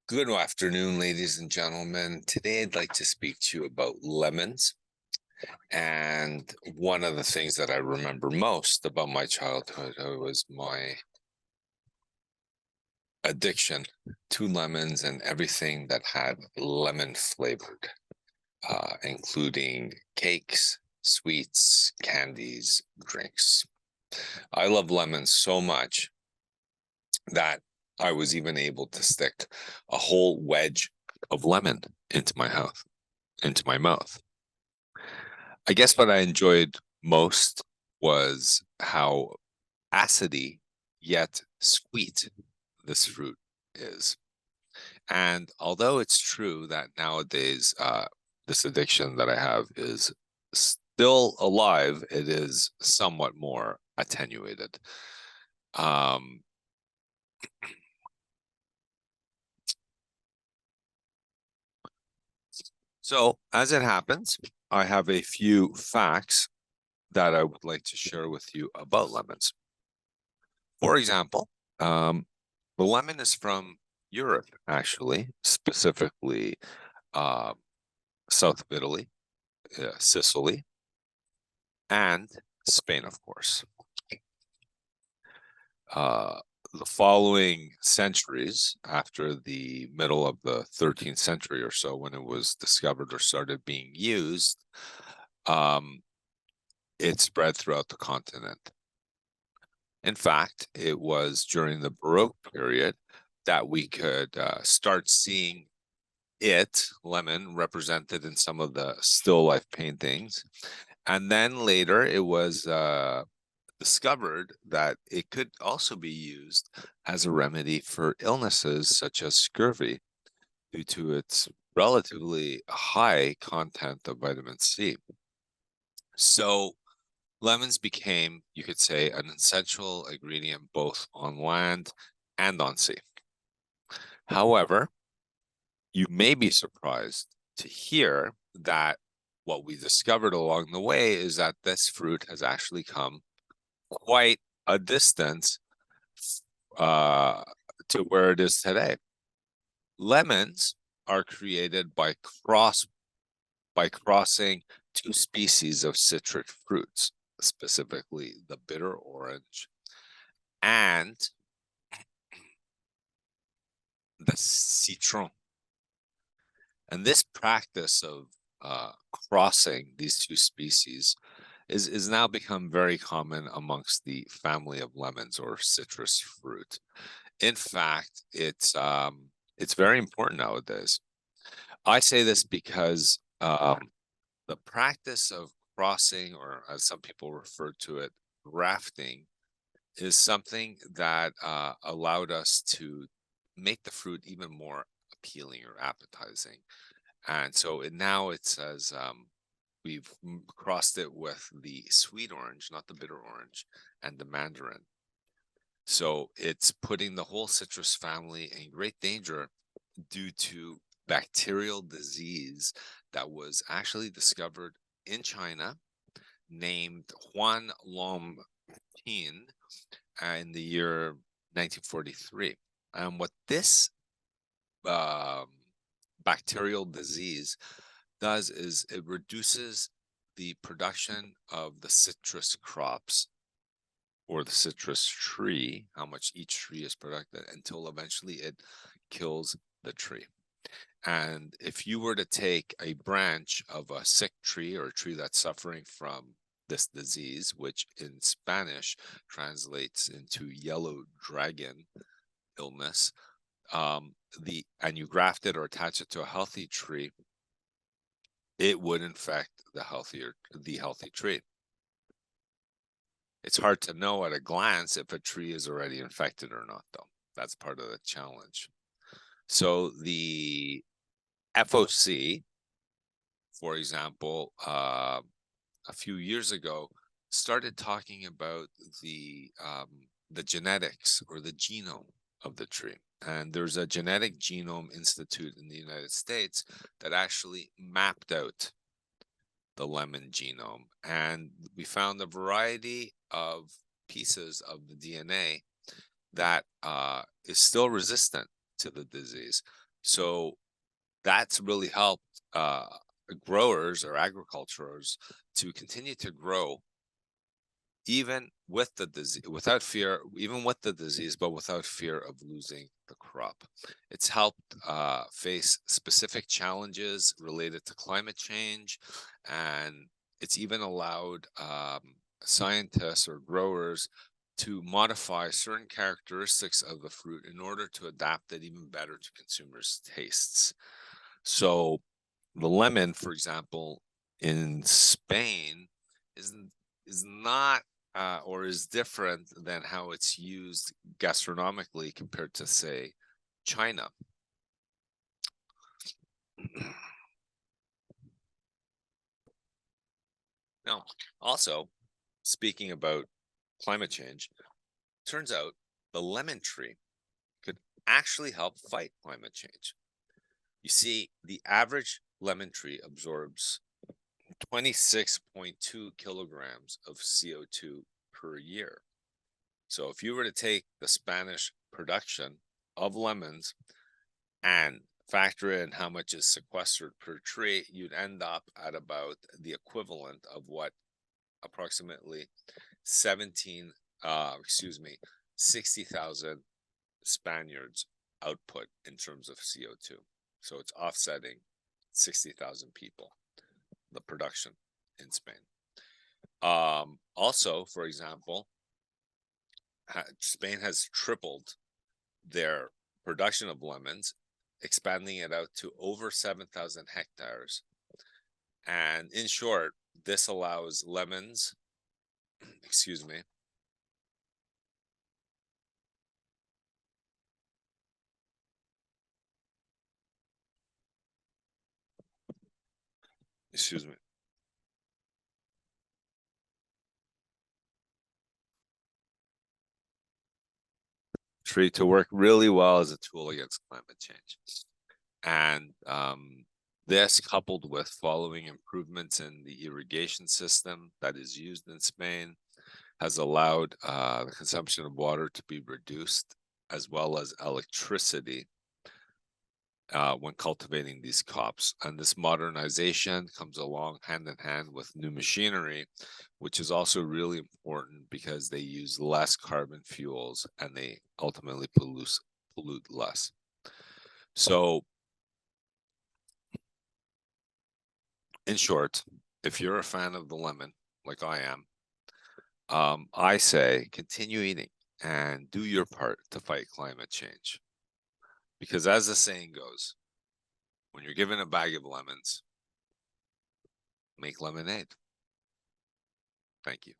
Good afternoon, ladies and gentlemen. Today, I'd like to speak to you about lemons. And one of the things that I remember most about my childhood was my addiction to lemons and everything that had lemon flavored, including cakes, sweets, candies, drinks. I love lemons so much that I was even able to stick a whole wedge of lemon into my mouth. I guess what I enjoyed most was how acidy yet sweet this fruit is. And although it's true that nowadays this addiction that I have is still alive, it is somewhat more attenuated. Um, so, as it happens, I have a few facts that I would like to share with you about lemons. For example, the lemon is from Europe, actually, specifically uh, south of Italy, Sicily, and Spain, of course. Uh, the following centuries, after the middle of the 13th century or so, when it was discovered or started being used, um, it spread throughout the continent. In fact, it was during the Baroque period that we could start seeing lemon, represented in some of the still life paintings. And then later it was discovered that it could also be used as a remedy for illnesses such as scurvy due to its relatively high content of vitamin C. So lemons became, you could say, an essential ingredient both on land and on sea. However, you may be surprised to hear that what we discovered along the way is that this fruit has actually come quite a distance uh, to where it is today. Lemons are created by crossing two species of citric fruits, specifically the bitter orange and the citron. And this practice of crossing these two species is now become very common amongst the family of lemons or citrus fruit. In fact, it's very important nowadays. I say this because the practice of crossing, or as some people refer to it, grafting, is something that allowed us to make the fruit even more appealing or appetizing. And so now it says we've crossed it with the sweet orange, not the bitter orange, and the mandarin. So it's putting the whole citrus family in great danger due to bacterial disease that was actually discovered in China, named Huan Lom Pin in the year 1943. And what this um, bacterial disease does is it reduces the production of the citrus crops or the citrus tree, how much each tree is produced, until eventually it kills the tree. And if you were to take a branch of a sick tree or a tree that's suffering from this disease, which in Spanish translates into yellow dragon illness, and you graft it or attach it to a healthy tree, it would infect the healthy tree. It's hard to know at a glance if a tree is already infected or not, though. That's part of the challenge. So the FOC, for example, a few years ago, started talking about the genetics or the genome of the tree. And there's a genetic genome institute in the United States that actually mapped out the lemon genome. And we found a variety of pieces of the DNA that is still resistant to the disease. So that's really helped growers or agriculturers to continue to grow even with the disease, without fear, even with the disease, but without fear of losing the crop. It's helped face specific challenges related to climate change, and it's even allowed scientists or growers to modify certain characteristics of the fruit in order to adapt it even better to consumers' tastes. So the lemon, for example, in Spain is is not or is different than how it's used gastronomically compared to, say, China. Now, also, speaking about climate change, turns out the lemon tree could actually help fight climate change. You see, the average lemon tree absorbs 26.2 kilograms of CO2 per year. So if you were to take the Spanish production of lemons and factor in how much is sequestered per tree, you'd end up at about the equivalent of what approximately 60,000 Spaniards output in terms of CO2. So it's offsetting 60,000 people, the production in Spain. Also, for example, Spain has tripled their production of lemons, expanding it out to over 7,000 hectares. And in short, this allows lemons, excuse me, excuse me, tree to work really well as a tool against climate change. And this, coupled with following improvements in the irrigation system that is used in Spain, has allowed the consumption of water to be reduced, as well as electricity when cultivating these crops. And this modernization comes along hand in hand with new machinery, which is also really important because they use less carbon fuels and they ultimately pollute less. So in short, if you're a fan of the lemon, like I am, I say continue eating and do your part to fight climate change. Because as the saying goes, when you're given a bag of lemons, make lemonade. Thank you.